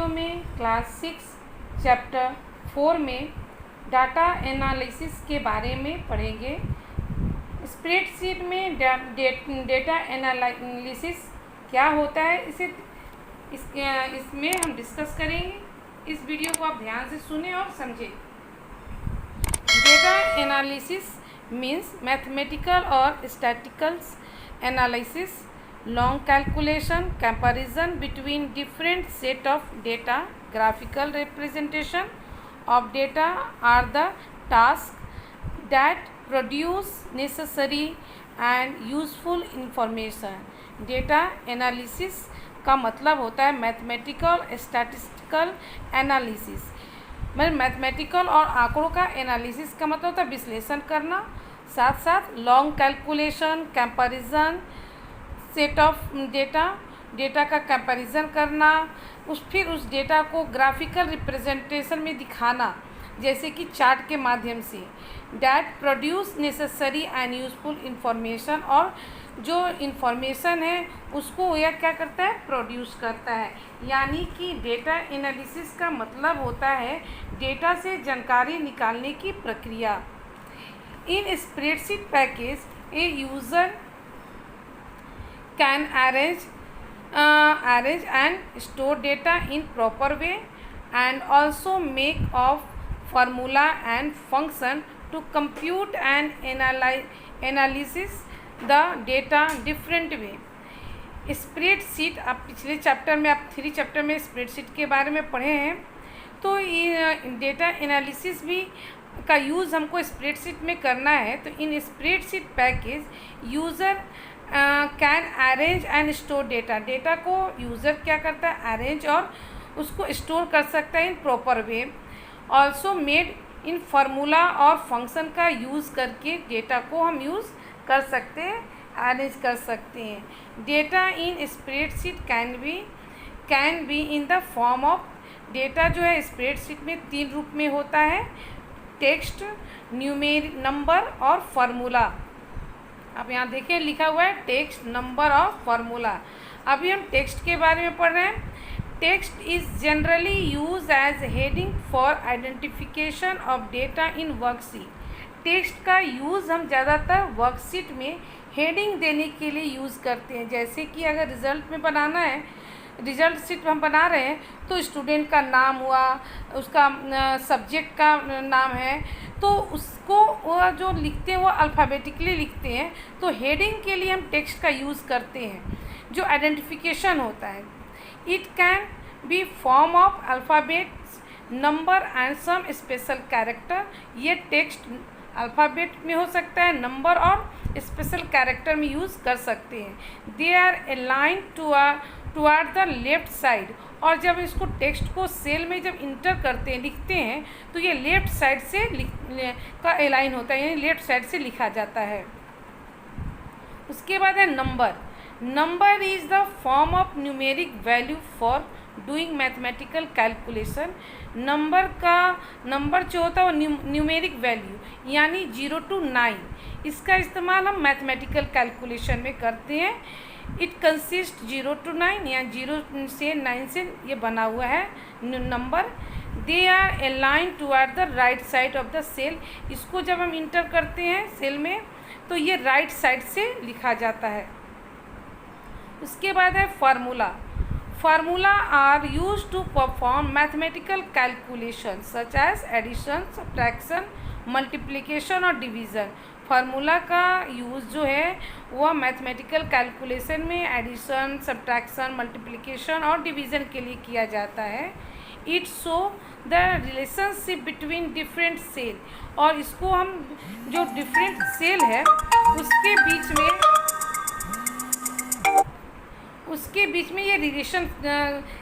में class 6 chapter 4 में data analysis के बारे में पढ़ेंगे। स्प्रेडशीट में डेटा एनालिसिस क्या होता है इसमें हम डिस्कस करेंगे। इस वीडियो को आप ध्यान से सुने और समझें। डेटा एनालिसिस मीन्स मैथमेटिकल और statistical analysis, long calculation, comparison between different set of data, graphical representation of data are the tasks that produce necessary and useful information. Data analysis का मतलब होता है मैथमेटिकल स्टैटिस्टिकल एनालिसिस। मतलब mathematical और आंकड़ों का analysis का मतलब होता है विश्लेषण करना, साथ साथ long calculation, comparison set of data का कंपैरिजन करना, फिर उस डेटा को ग्राफिकल रिप्रेजेंटेशन में दिखाना, जैसे कि चार्ट के माध्यम से। That produce necessary and useful information, और जो इंफॉर्मेशन है उसको यह क्या करता है, प्रोड्यूस करता है। यानी कि डेटा एनालिसिस का मतलब होता है डेटा से जानकारी निकालने की प्रक्रिया। इन spreadsheet package A user can arrange and store data in proper way and also make of formula and function to compute and analysis the data different way. Spreadsheet आप पिछले चैप्टर में, आप 3 चैप्टर में स्प्रेडशीट के बारे में पढ़े हैं। तो ये डेटा एनालिसिस भी का यूज़ हमको स्प्रेडशीट में करना है। तो इन spreadsheet package user can arrange and store data को यूज़र क्या करता है, अरेंज और उसको स्टोर कर सकता है in proper way. Also made in formula और फंक्शन का यूज़ करके डेटा को हम यूज़ कर सकते हैं, अरेंज कर सकते हैं। Data in spreadsheet can be in the form of, data जो है स्प्रेडशीट में 3 रूप में होता है, टेक्स्ट, न्यूमेरिक, नंबर और फार्मूला। अब यहाँ देखिए लिखा हुआ है टेक्स्ट, नंबर और फार्मूला। अभी हम टेक्स्ट के बारे में पढ़ रहे हैं। Text is generally use as heading for identification of data in worksheet. Text का यूज़ हम ज़्यादातर वर्कशीट में हेडिंग देने के लिए यूज़ करते हैं। जैसे कि अगर रिज़ल्ट में बनाना है, रिज़ल्ट शीट हम बना रहे हैं, तो स्टूडेंट का नाम हुआ, उसका सब्जेक्ट का नाम है, तो उसको वह जो लिखते हैं वो अल्फ़ाबेटिकली लिखते हैं। तो हेडिंग के लिए हम टेक्स्ट का यूज़ करते हैं, जो आइडेंटिफिकेशन होता है। It can be form of alphabets, number and some special character. ये टेक्स्ट अल्फ़ाबेट में हो सकता है, नंबर और स्पेशल कैरेक्टर में यूज़ कर सकते हैं। They are align toward the left side, और जब इसको टेक्स्ट को सेल में जब इंटर करते हैं, लिखते हैं, तो ये लेफ़्ट साइड से का अलाइन होता है, यानी लेफ़्ट साइड से लिखा जाता है। उसके बाद है number. Number is the form of numeric value for doing mathematical calculation. Number जो होता है वो न्यूमेरिक वैल्यू, यानी 0 to 9, इसका इस्तेमाल हम मैथमेटिकल कैलकुलेशन में करते हैं। इट कंसिस्ट 0 to 9, या 0 से 9 से ये बना हुआ है number. They are align toward the right side of the cell. इसको जब हम इंटर करते हैं सेल में, तो ये राइट साइड से लिखा जाता है। उसके बाद है formula. Formula are use to perform mathematical calculation such as addition, subtraction, multiplication और डिवीज़न। फार्मूला का यूज़ जो है वह मैथमेटिकल कैलकुलेशन में एडिशन, सब्ट्रैक्शन, मल्टीप्लिकेशन और डिवीज़न के लिए किया जाता है। It show the relationship between different cell, और इसको हम जो डिफरेंट सेल है उसके बीच में ये रिलेशन,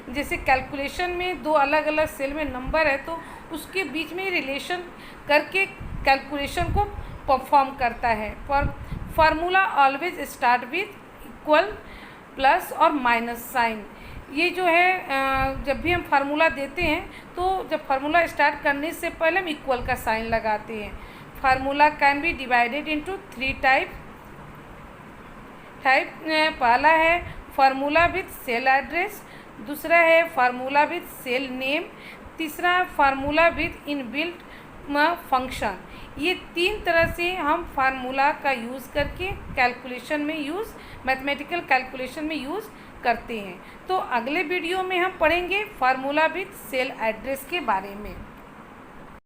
जैसे कैलकुलेशन में 2 अलग अलग सेल में नंबर है, तो उसके बीच में रिलेशन करके कैलकुलेशन को परफॉर्म करता है। Formula always start with equal, plus और माइनस साइन। ये जो है जब भी हम फार्मूला देते हैं, तो जब फार्मूला स्टार्ट करने से पहले हम इक्वल का साइन लगाते हैं। Formula can be divided into 3 type. पहला है फार्मूला विथ सेल एड्रेस, दूसरा है फार्मूला विथ सेल नेम, तीसरा है फार्मूला विथ इनबिल्ट फंक्शन। ये 3 तरह से हम फार्मूला का यूज़ करके कैलकुलेशन में मैथमेटिकल कैलकुलेशन में यूज़ करते हैं। तो अगले वीडियो में हम पढ़ेंगे फार्मूला विथ सेल एड्रेस के बारे में।